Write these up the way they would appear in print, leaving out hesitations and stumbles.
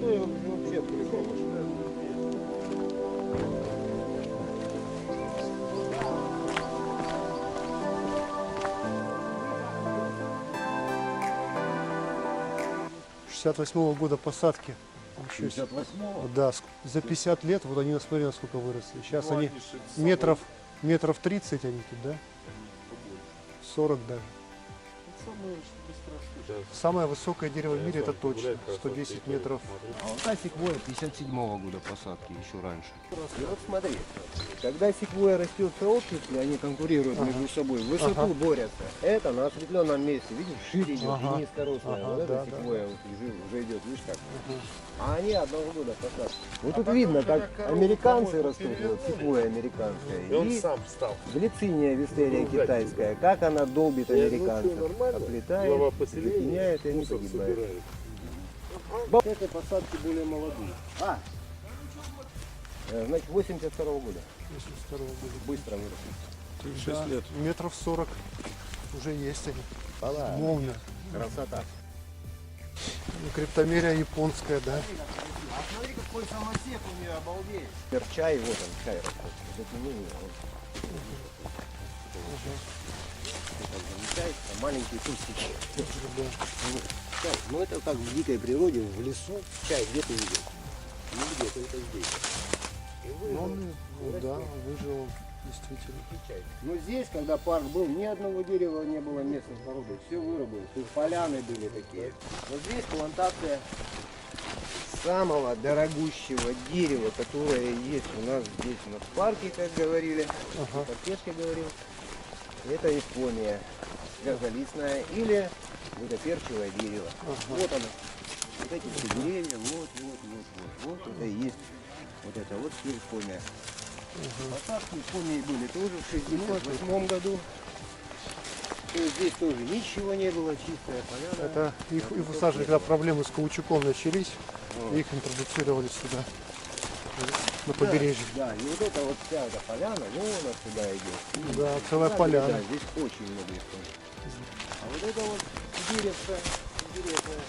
Золотой вообще прикол. Года посадки. 58-го? Да, за 50 лет, вот они, смотри, насколько выросли. Сейчас они метров 30 они тут, да? 40 даже. Самое высокое дерево в мире, это точно, 110 метров. А вот та секвойя 57-го года посадки, еще раньше. И вот смотри, когда секвойя растет в сообществе, они конкурируют между собой, в высоту борются. Это на осветленном месте, видишь, шире идет и низкорослая. Вот эта секвойя уже идет, видишь как. А они одного года посадки. Вот тут видно, как американцы растут, вот секвойя американская. И он сам встал. Глициния вистерия китайская, как она долбит американцев, оплетает, затеняет, и они погибают. Этой посадки более молодые. Значит, 82-го года. 82 года. Быстро выросли. 6 лет. Метров 40 уже есть они. Пала. Молния. Красота. Криптомерия японская, да. А смотри, какой самосек у нее, обалдеть. Чай, вот он, чай растет. Затемнение. Маленькие кустики. Ну это как в дикой природе, в лесу. Чай где ты видел? Нигде, только здесь. Да, выжил действительно. Но здесь, когда парк был, ни одного дерева не было местных породов. Все вырубилось. Тут поляны были такие. Вот здесь плантация самого дорогущего дерева, которое есть у нас здесь в парке, как говорили. Подпешки говорил. Это Япония. Газолистная или гудоперчивое дерево. Вот оно. Вот эти все деревья, вот это и есть. Вот это вот Япония. Посадки в Японии были тоже в 68 году. То есть здесь тоже ничего не было, чистая поляна. Это их высаживали, когда проблемы с каучуком начались, их интродуцировали сюда, на побережье. Да, и вот это вот вся эта поляна, вон она сюда идет. Да, целая поляна. Да, здесь очень много Японии. А вот это вот деревце интересное,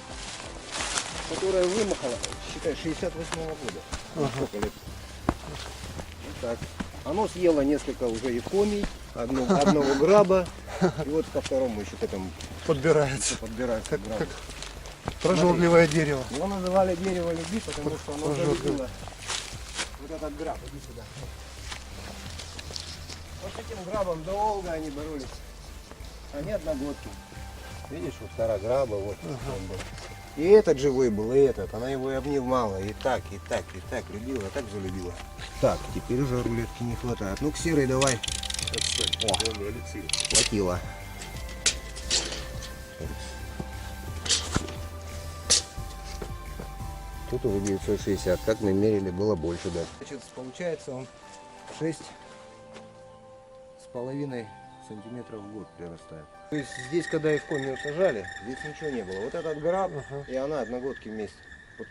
которое вымахало, считай, 68-го года. Сколько лет? Вот так. Оно съело несколько уже японий, одного граба, и вот ко второму еще к этому Подбирается. подбирается граб. Как прожорливое дерево. Его называли дерево любви, потому что оно залюбило вот этот граб. Иди сюда. Вот с этим грабом долго они боролись. Они одногодки. Видишь, вот кора граба, вот он был. И этот живой был, и этот. Она его и обнимала, и так любила, так залюбила. Так, теперь уже рулетки не хватает. Ну-ка, серый давай. О, хватило. Тут уже 960, как мы мерили, было больше, да. Значит, получается он 6,5 сантиметров в год прирастает. То есть здесь, когда Евкомию сажали, здесь ничего не было. Вот этот граб и она одногодки вместе. Вот.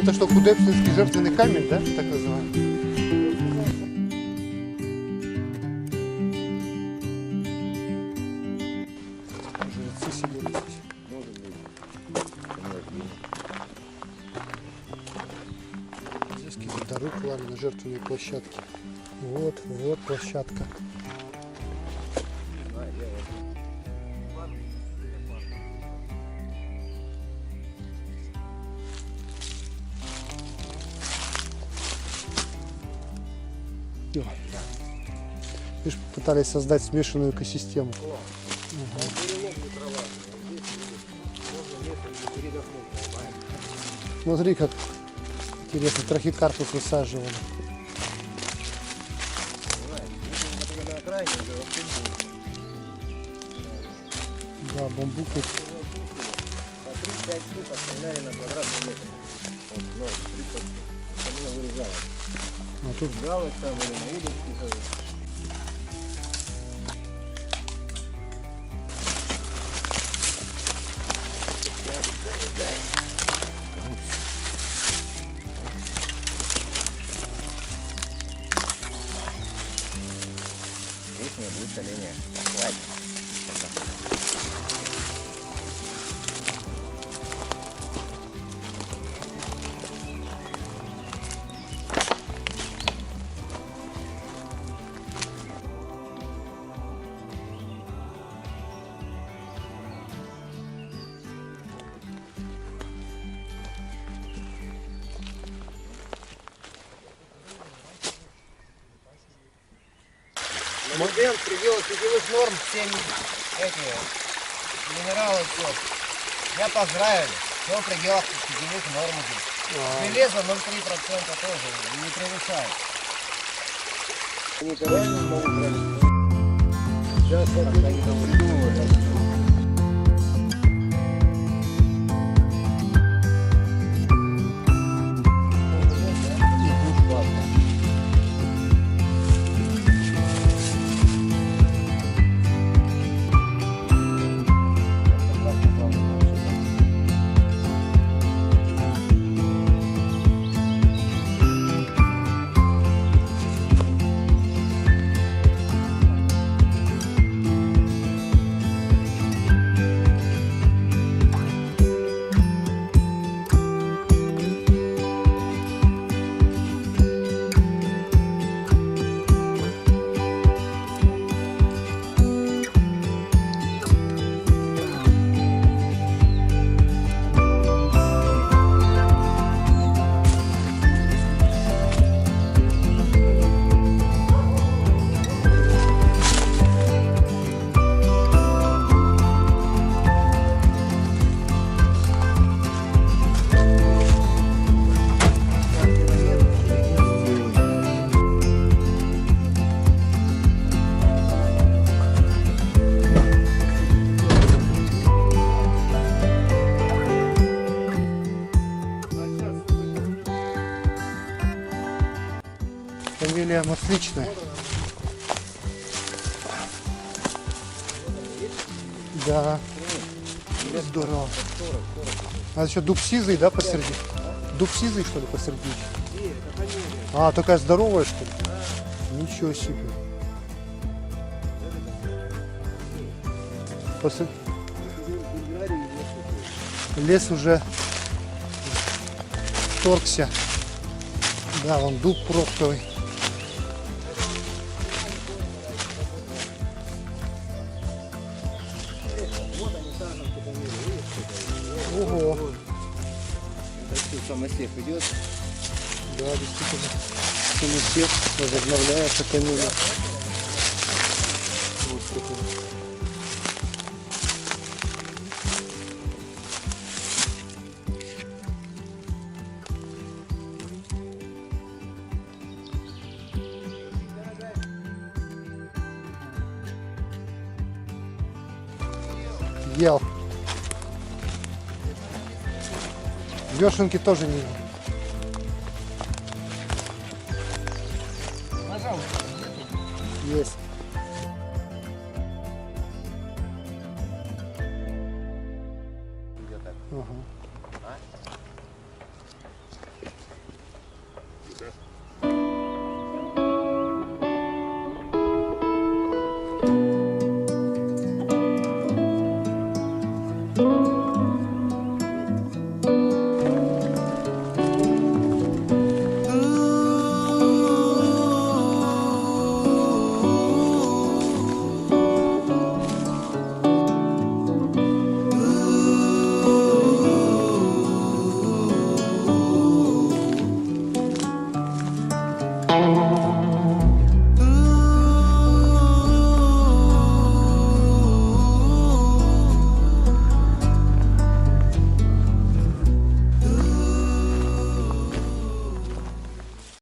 Это что, Кудепсинский жертвенный камень, да, так называемый? Жрецы себе здесь. Может быть. Здесь какие-то дары клали на жертвенные площадки. Вот площадка. Видишь, пытались создать смешанную экосистему. Смотри, как интересно, трахикарпус высаживали. Да, бамбук. По 3-5 штук оставляли на квадратный метр. Вот, ну, 300 штук. Это вырезало. А тут Галок там или на удочке. Здесь не будет соления. Хватит. Моден в пределах питьевых норм, все эти минералы, все. Я поздравил, все в пределах питьевых норм здесь. Железо 0,3% тоже не превышает. Они-то реально могут брать. Сейчас как-то они там придумывали. Фамилия Масличная. Да. Здорово. А еще дуб сизый, да, посреди? Дуб сизый, что ли, посреди? А, такая здоровая, что ли? Ничего себе. Лес уже вторгся. Да, вон дуб пробковый. Ого. Самосев идет. Да, действительно. Самосев возобновляется камина. Вот такой. Ел. Вешенки тоже не ел. Пожалуйста. Есть. Ага. А?